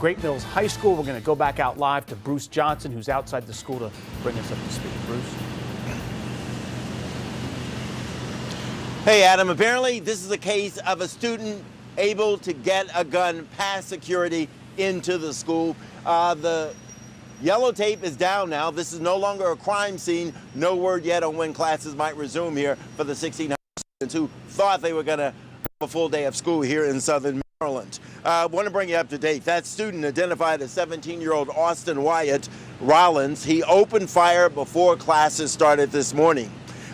Great Mills High School. We're going to go back out live to Bruce Johnson, who's outside the school, to bring us up to speed. Bruce. Hey, Adam, apparently this is a case of a student able to get a gun past security into the school. The yellow tape is down now. This is no longer a crime scene. No word yet on when classes might resume here for the 1,600 students who thought they were going to have a full day of school here in Southern Maryland. I want to bring you up to date. That student, identified as 17-year-old Austin Wyatt Rollins, he opened fire before classes started this morning.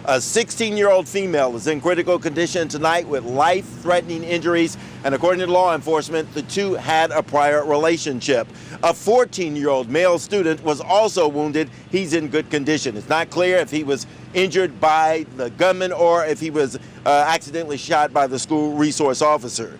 A 16-year-old female is in critical condition tonight with life-threatening injuries, and according to law enforcement, the two had a prior relationship. A 14-year-old male student was also wounded. He's in good condition. It's not clear if he was injured by the gunman or if he was accidentally shot by the school resource officer.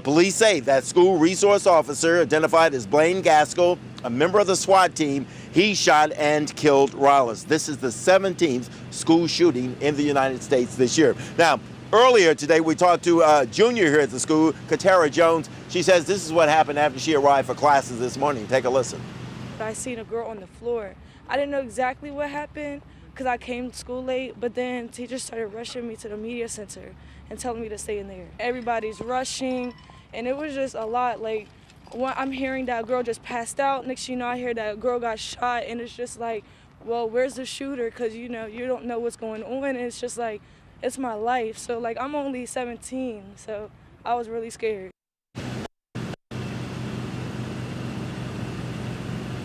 Police say that school resource officer, identified as Blaine Gaskell, a member of the SWAT team, he shot and killed Rollins. This is the 17th school shooting in the United States this year. Now, earlier today, we talked to a junior here at the school, Katara Jones. She says this is what happened after she arrived for classes this morning. Take a listen. I seen a girl on the floor. I didn't know exactly what happened because I came to school late, but then teachers started rushing me to the media center and telling me to stay in there. Everybody's rushing, and it was just a lot. Like, I'm hearing that girl just passed out. Next thing you know, I hear that girl got shot, and it's just like, well, where's the shooter? Because, you know, you don't know what's going on, and it's just like, it's my life. So, like, I'm only 17, so I was really scared.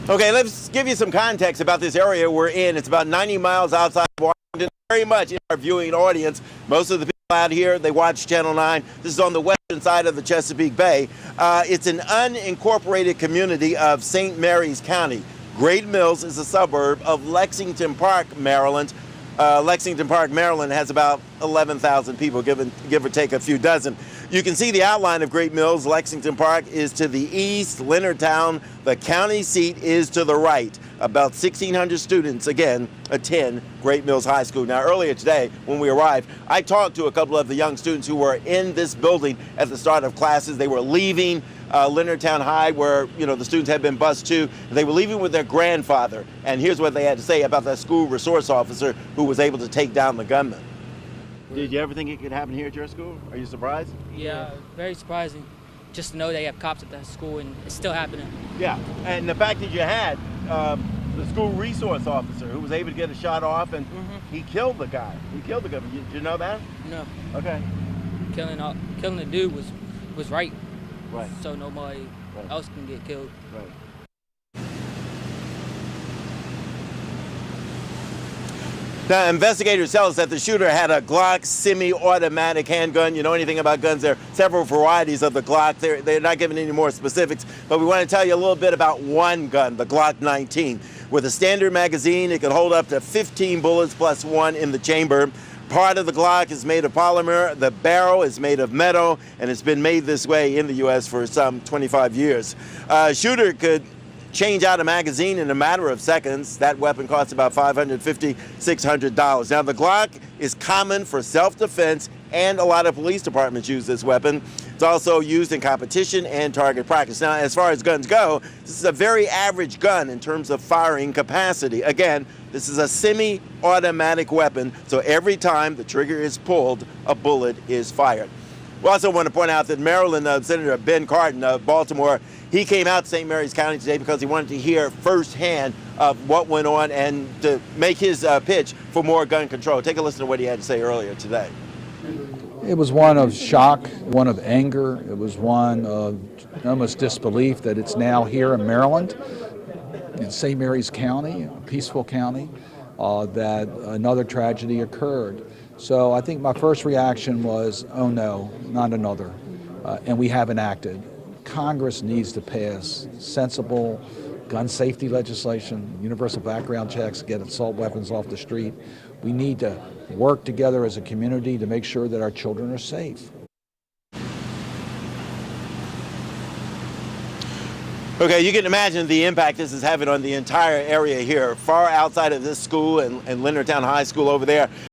Okay, let's give you some context about this area we're in. It's about 90 miles outside of Washington, very much in our viewing audience. Most of the people out here, they watch Channel 9. This is on the western side of the Chesapeake Bay. It's an unincorporated community of St. Mary's County. Great Mills is a suburb of Lexington Park, Maryland. Lexington Park, Maryland has about 11,000 people, give or take a few dozen. You can see the outline of Great Mills. Lexington Park is to the east. Leonardtown, the county seat, is to the right. About 1,600 students, again, attend Great Mills High School. Now, earlier today, when we arrived, I talked to a couple of the young students who were in this building at the start of classes. They were leaving Leonardtown High, where, you know, the students had been bused to. They were leaving with their grandfather. And here's what they had to say about that school resource officer who was able to take down the gunman. Did you ever think it could happen here at your school? Are you surprised? Yeah, very surprising. Just to know they have cops at that school and it's still happening. Yeah, and the fact that you had the school resource officer who was able to get a shot off, and he killed the guy. He killed the guy. Did you know that? No. Okay. Killing the dude was right. Right. So nobody else can get killed. Right. Now, investigators tell us that the shooter had a Glock semi-automatic handgun. You know anything about guns? There are several varieties of the Glock. They're not giving any more specifics, but we want to tell you a little bit about one gun, the Glock 19. With a standard magazine, it can hold up to 15 bullets plus one in the chamber. Part of the Glock is made of polymer, the barrel is made of metal, and it's been made this way in the U.S. for some 25 years. A shooter could change out a magazine in a matter of seconds. That weapon costs about $550, $600. Now, the Glock is common for self-defense, and a lot of police departments use this weapon. It's also used in competition and target practice. Now, as far as guns go, this is a very average gun in terms of firing capacity. Again, this is a semi-automatic weapon, so every time the trigger is pulled, a bullet is fired. We also want to point out that Maryland Senator Ben Cardin of Baltimore, he came out to St. Mary's County today because he wanted to hear firsthand of what went on and to make his pitch for more gun control. Take a listen to what he had to say earlier today. It was one of shock, one of anger. It was one of almost disbelief that it's now here in Maryland, in St. Mary's County, a peaceful county, that another tragedy occurred. So I think my first reaction was, oh no, not another, and we haven't acted. Congress needs to pass sensible gun safety legislation, universal background checks, get assault weapons off the street. We need to work together as a community to make sure that our children are safe. Okay, you can imagine the impact this is having on the entire area here, far outside of this school and Leonardtown High School over there.